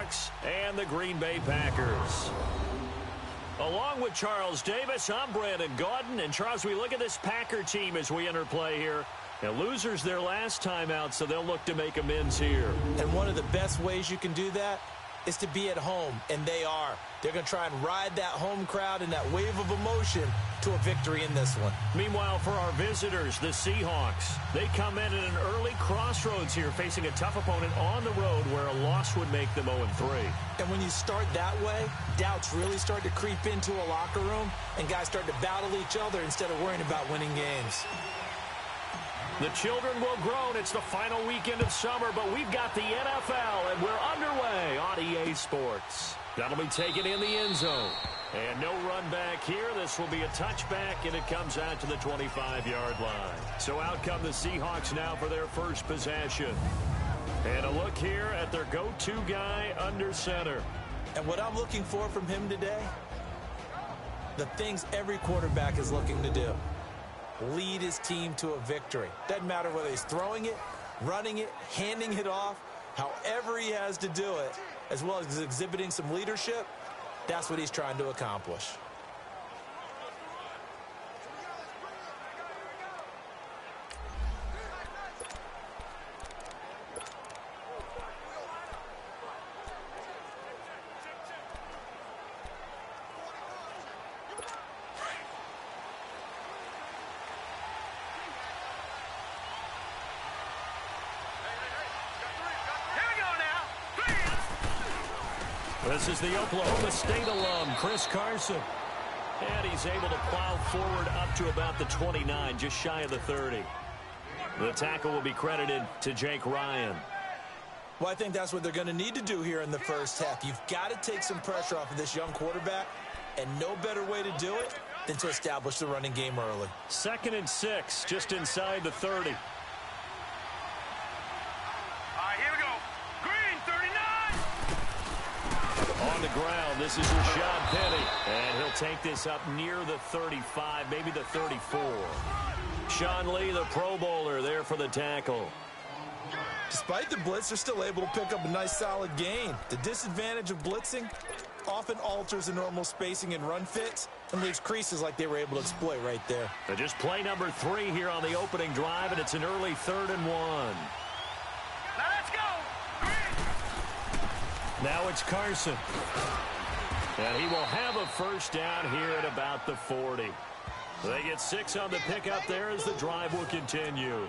Seahawks and the Green Bay Packers. Along with Charles Davis, I'm Brandon Gaudin. And, Charles, we look at this Packer team as we enter play here. Now, losers their last time out, so they'll look to make amends here. And one of the best ways you can do that is to be at home, and they are. They're going to try and ride that home crowd and that wave of emotion to a victory in this one. Meanwhile, for our visitors, the Seahawks, they come in at an early crossroads here, facing a tough opponent on the road where a loss would make them 0-3. And when you start that way, doubts really start to creep into a locker room, and guys start to battle each other instead of worrying about winning games. The children will groan. It's the final weekend of summer, but we've got the NFL, and we're underway on EA Sports. That'll be taken in the end zone. And no run back here. This will be a touchback, and it comes out to the 25-yard line. So out come the Seahawks now for their first possession. And a look here at their go-to guy under center. And what I'm looking for from him today, the things every quarterback is looking to do. Lead his team to a victory. Doesn't matter whether he's throwing it, running it, handing it off, however he has to do it, as well as exhibiting some leadership, that's what he's trying to accomplish. This is the Oklahoma State alum, Chris Carson. And he's able to plow forward up to about the 29, just shy of the 30. The tackle will be credited to Jake Ryan. Well, I think that's what they're going to need to do here in the first half. You've got to take some pressure off of this young quarterback, and no better way to do it than to establish the running game early. 2nd and 6, just inside the 30. On the ground, this is Rashad Penny, and he'll take this up near the 35, maybe the 34. Sean Lee, the Pro Bowler, there for the tackle. Despite the blitz, they're still able to pick up a nice solid gain. The disadvantage of blitzing often alters the normal spacing and run fits and leaves creases like they were able to exploit right there. But just play number 3 here on the opening drive, and it's an early 3rd and 1. Now it's Carson. And he will have a first down here at about the 40. They get 6 on the pickup there as the drive will continue.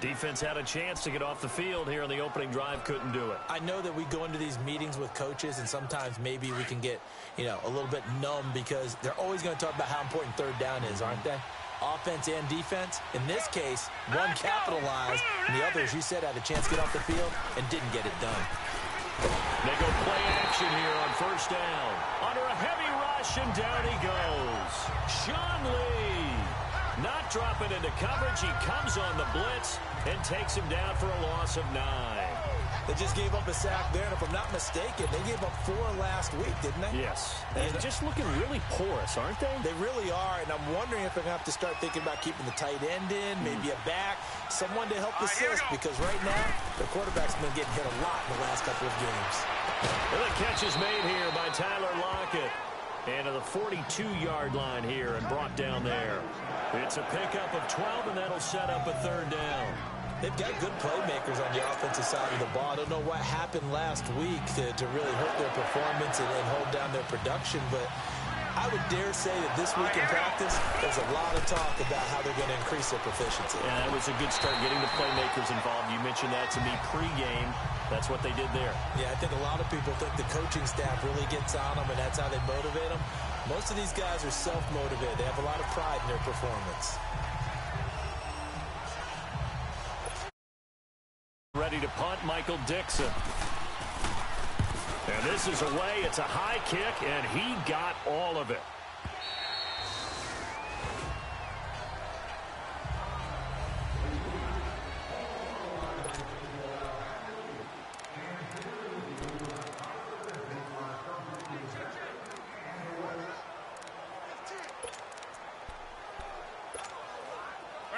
Defense had a chance to get off the field here on the opening drive, couldn't do it. I know that we go into these meetings with coaches, and sometimes maybe we can get, a little bit numb because they're always going to talk about how important 3rd down is, aren't they? Offense and defense. In this case, one capitalized, and the other, as you said, had a chance to get off the field and didn't get it done. They go play action here on first down. Under a heavy rush, and down he goes. Sean Lee not dropping into coverage. He comes on the blitz and takes him down for a loss of 9. They just gave up a sack there, and if I'm not mistaken, they gave up 4 last week, didn't they? Yes. And just looking really porous, aren't they? They really are, and I'm wondering if they're going to have to start thinking about keeping the tight end in, maybe a back, someone to help assist, because right now, the quarterback's been getting hit a lot in the last couple of games. Well, the catch is made here by Tyler Lockett. And to the 42-yard line here and brought down there. It's a pickup of 12, and that'll set up a 3rd down. They've got good playmakers on the offensive side of the ball. I don't know what happened last week to really hurt their performance and hold down their production, but I would dare say that this week in practice, there's a lot of talk about how they're going to increase their proficiency. Yeah, that was a good start getting the playmakers involved. You mentioned that to me pregame. That's what they did there. Yeah, I think a lot of people think the coaching staff really gets on them, and that's how they motivate them. Most of these guys are self-motivated. They have a lot of pride in their performance. Ready to punt, Michael Dixon. And this is away. It's a high kick, and he got all of it.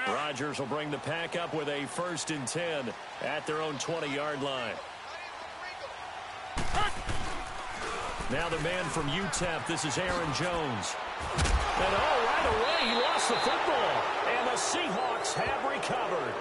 Rodgers will bring the pack up with a 1st and 10 at their own 20-yard line. Now the man from UTEP, this is Aaron Jones. And right away, he lost the football. And the Seahawks have recovered.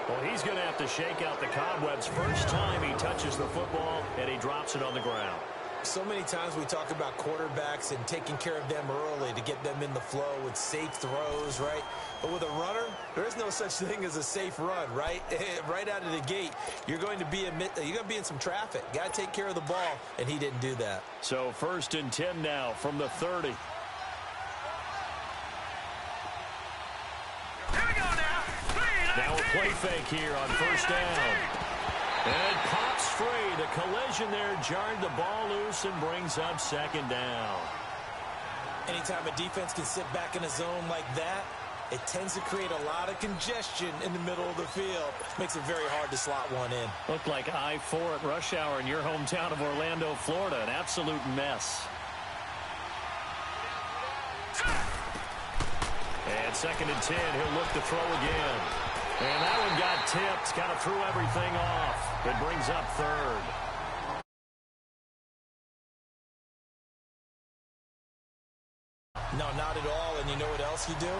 Well, he's going to have to shake out the cobwebs. First time he touches the football, and he drops it on the ground. So many times we talk about quarterbacks and taking care of them early to get them in the flow with safe throws, right? But with a runner, there is no such thing as a safe run, right? Right out of the gate, you're going to be in some traffic. Got to take care of the ball, and he didn't do that. So 1st and 10 now from the 30. Now a play fake here on 1st down. And it pops free. The collision there jarred the ball loose and brings up 2nd down. Anytime a defense can sit back in a zone like that, it tends to create a lot of congestion in the middle of the field. Makes it very hard to slot one in. Looked like I-4 at rush hour in your hometown of Orlando, Florida. An absolute mess. And 2nd and 10. He'll look to throw again. And that one got tipped. Kind of threw everything off. It brings up 3rd. No, not at all. And you know what else you do?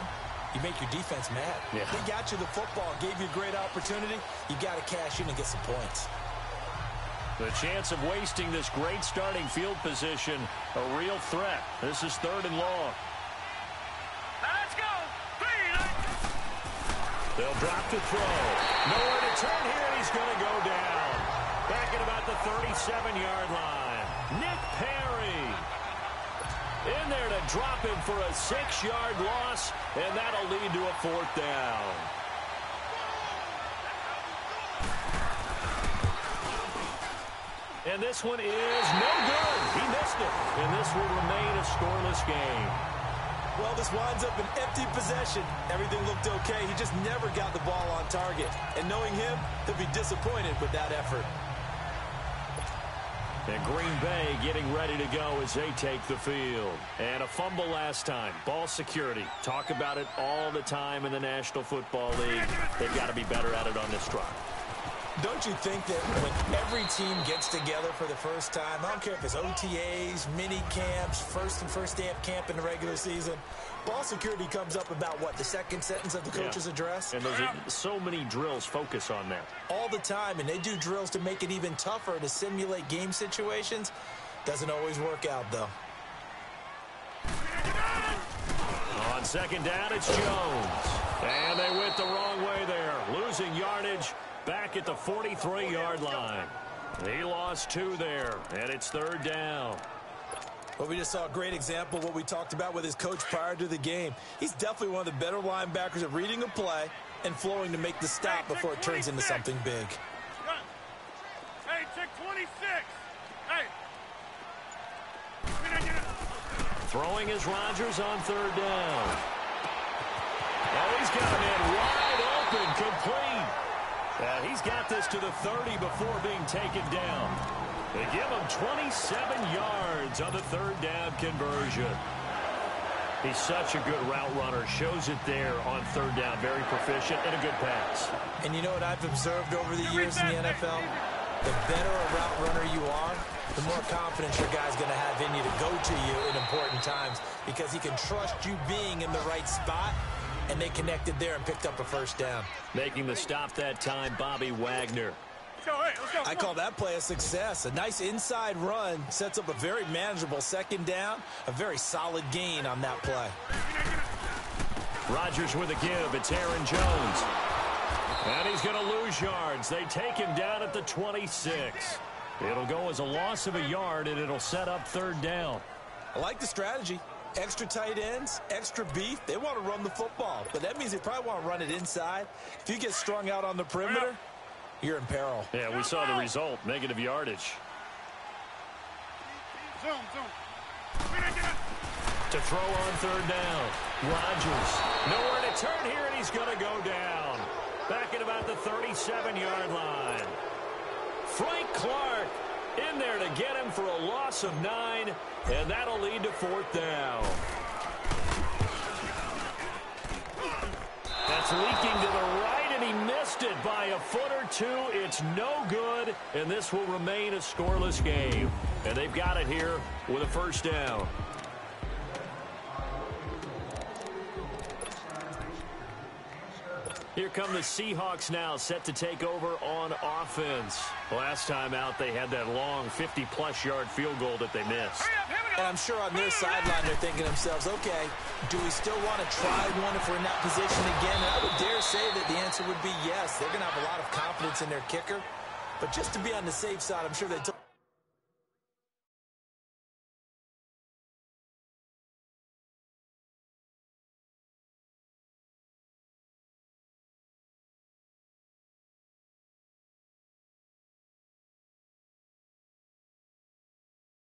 You make your defense mad. Yeah. They got you the football, gave you a great opportunity. You got to cash in and get some points. The chance of wasting this great starting field position, a real threat. This is 3rd and long. Let's go. They'll drop to throw. Nowhere to turn here, and he's going to go down. Back at about the 37-yard line. Nick Perry in there to drop him for a 6-yard loss, and that'll lead to a 4th down. And this one is no good. He missed it, and this will remain a scoreless game. Well, this winds up an empty possession. Everything looked okay. He just never got the ball on target. And knowing him, he'll be disappointed with that effort. And Green Bay getting ready to go as they take the field. And a fumble last time. Ball security. Talk about it all the time in the National Football League. They've got to be better at it on this drive. Don't you think that when every team gets together for the first time, I don't care if it's OTAs, mini camps, first day of camp in the regular season, ball security comes up about, what, the 2nd sentence of the coach's address? And those are so many drills focus on that. All the time, and they do drills to make it even tougher to simulate game situations. Doesn't always work out, though. On 2nd down, it's Jones. And they went the wrong way there, losing yardage. Back at the 43-yard line. He lost 2 there, and it's 3rd down. Well, we just saw a great example of what we talked about with his coach prior to the game. He's definitely one of the better linebackers at reading a play and flowing to make the stop before it turns into something big. Hey, check 26. Hey. Throwing is Rodgers on 3rd down. Oh, he's got a man wide open, complete. He's got this to the 30 before being taken down. They give him 27 yards on the 3rd down conversion. He's such a good route runner. Shows it there on 3rd down. Very proficient and a good pass. And you know what I've observed over the years in the NFL? The better a route runner you are, the more confidence your guy's going to have in you to go to you in important times because he can trust you being in the right spot. And they connected there and picked up a 1st down. Making the stop that time, Bobby Wagner. Let's go. I call that play a success. A nice inside run sets up a very manageable 2nd down. A very solid gain on that play. Rodgers with a give. It's Aaron Jones. And he's going to lose yards. They take him down at the 26. It'll go as a loss of a yard, and it'll set up 3rd down. I like the strategy. Extra tight ends, extra beef. They want to run the football, but that means they probably want to run it inside. If you get strung out on the perimeter, you're in peril. Yeah, we saw the result, negative yardage. Zoom. To throw on 3rd down. Rodgers. Nowhere to turn here, and he's going to go down. Back at about the 37-yard line. Frank Clark in there to get him for a loss of 9, and that'll lead to 4th down. That's leaking to the right, and he missed missed it by a foot or two. It's no good, and this will remain a scoreless game. And they've got it here with a first down. Here come the Seahawks now, set to take over on offense. Last time out, they had that long 50-plus yard field goal that they missed. And I'm sure on their sideline they're thinking to themselves, okay, do we still want to try one if we're in that position again? And I would dare say that the answer would be yes. They're going to have a lot of confidence in their kicker. But just to be on the safe side, I'm sure they took